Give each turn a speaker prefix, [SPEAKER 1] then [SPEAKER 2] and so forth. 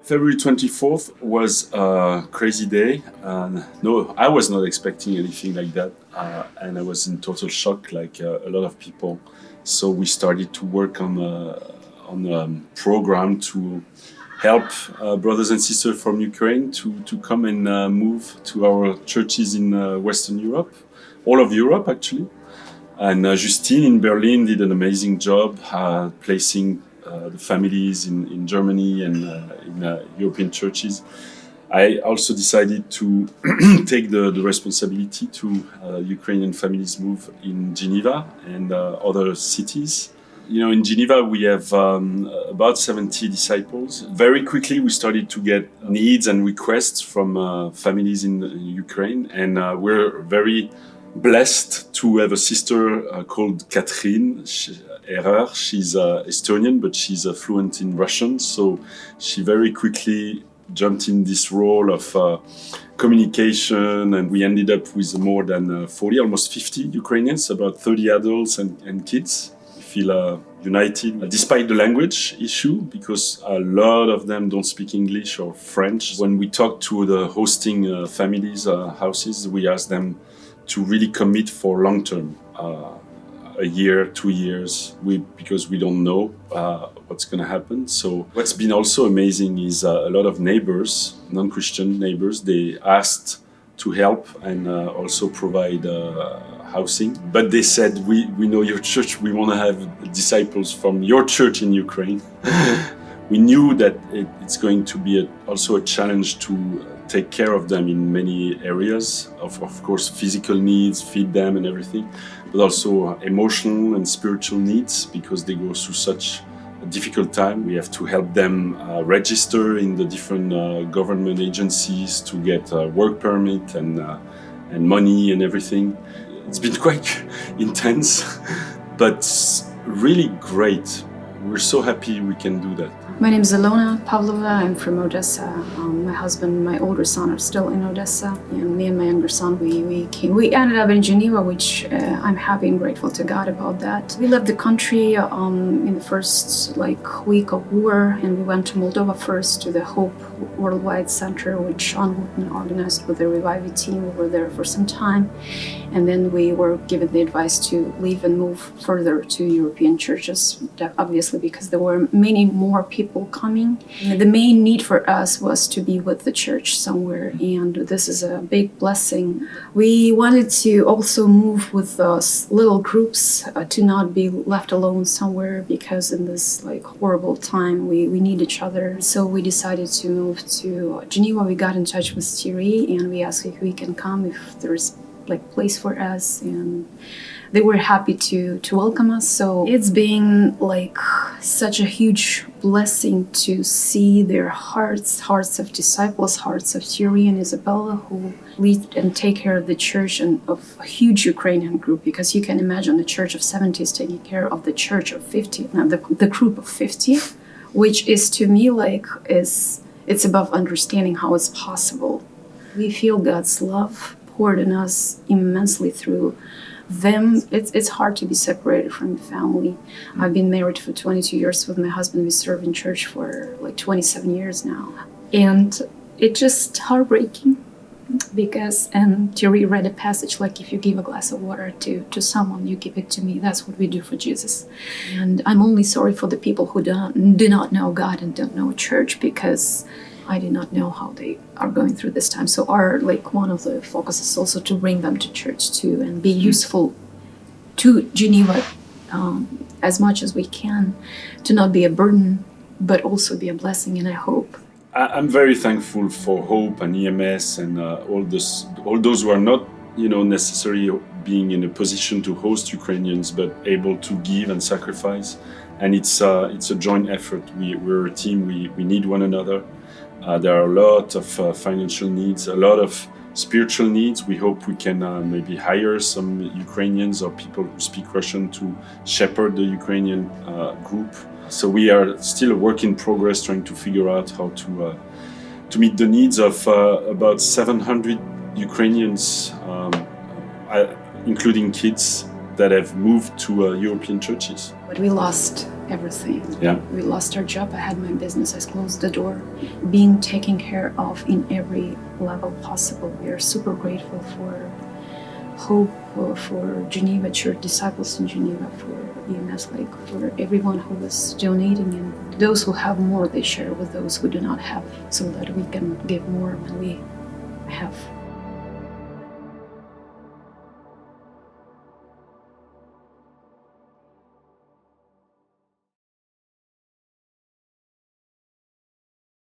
[SPEAKER 1] February 24th was a crazy day. No, I was not expecting anything like that. And I was in total shock, like a lot of people. So we started to work on a program to help brothers and sisters from Ukraine to come and move to our churches in Western Europe, all of Europe actually. And Justine in Berlin did an amazing job placing the families in Germany and in European churches. I also decided to take the responsibility to Ukrainian families move in Geneva and other cities. You know, in Geneva, we have about 70 disciples. Very quickly, we started to get needs and requests from families in Ukraine. And we're very blessed to have a sister called Catherine Erreur. She's Estonian, but she's fluent in Russian. So she very quickly jumped in this role of communication, and we ended up with more than 40, almost 50 Ukrainians, about 30 adults and kids. Feel united despite the language issue, because a lot of them don't speak English or French. When we talk to the hosting families, houses, we ask them to really commit for long term, a year, 2 years, because we don't know what's going to happen. So what's been also amazing is a lot of neighbors, non-Christian neighbors, they asked to help and also provide housing. But they said, we know your church, we want to have disciples from your church in Ukraine. We knew that it's going to be also a challenge to take care of them in many areas, of course, physical needs, feed them and everything, but also emotional and spiritual needs, because they go through such a difficult time. We have to help them register in the different government agencies to get a work permit and money and everything. It's been quite intense, but really great. We're so happy we can do that.
[SPEAKER 2] My name is Ilona Pavlova. I'm from Odessa. My husband and my older son are still in Odessa, and me and my younger son, we ended up in Geneva, which I'm happy and grateful to God about that. We left the country in the first week of war, and we went to Moldova first to the Hope Worldwide Center, which Sean Wooten organized with the Revive team. We were there for some time, and then we were given the advice to leave and move further to European churches, obviously because there were many more people coming. The main need for us was to be with the church somewhere, and this is a big blessing. We wanted to also move with little groups to not be left alone somewhere, because in this horrible time we need each other. So we decided to move to Geneva. We got in touch with Thierry and we asked if we can come, if there's place for us, and they were happy to welcome us. So it's been such a huge blessing to see their hearts of disciples, hearts of Thierry and Isabella, who lead and take care of the church and of a huge Ukrainian group, because you can imagine the church of 70 is taking care of the church of 50, now the group of 50, which is to me it's above understanding how it's possible. We feel God's love poured in us immensely through them. It's hard to be separated from the family. I've been married for 22 years with my husband. We serve in church for 27 years now. And it's just heartbreaking because, and Thierry read a passage if you give a glass of water to someone, you give it to me. That's what we do for Jesus. And I'm only sorry for the people who do not know God and don't know church, because I do not know how they are going through this time. So our one of the focus is also to bring them to church too, and be useful to Geneva as much as we can, to not be a burden, but also be a blessing. And I hope.
[SPEAKER 1] I'm very thankful for Hope and EMS and all those who are not, necessarily being in a position to host Ukrainians, but able to give and sacrifice. And it's a joint effort. We're a team. We need one another. There are a lot of financial needs, a lot of spiritual needs. We hope we can maybe hire some Ukrainians or people who speak Russian to shepherd the Ukrainian group. So we are still a work in progress, trying to figure out how to meet the needs of about 700 Ukrainians, including kids, that have moved to European churches.
[SPEAKER 2] But we lost everything.
[SPEAKER 1] Yeah.
[SPEAKER 2] We lost our job. I had my business. I closed the door. Being taken care of in every level possible. We are super grateful for Hope, for Geneva Church, Disciples in Geneva, for EMS, like for everyone who was donating, and those who have more, they share with those who do not have, so that we can give more when we have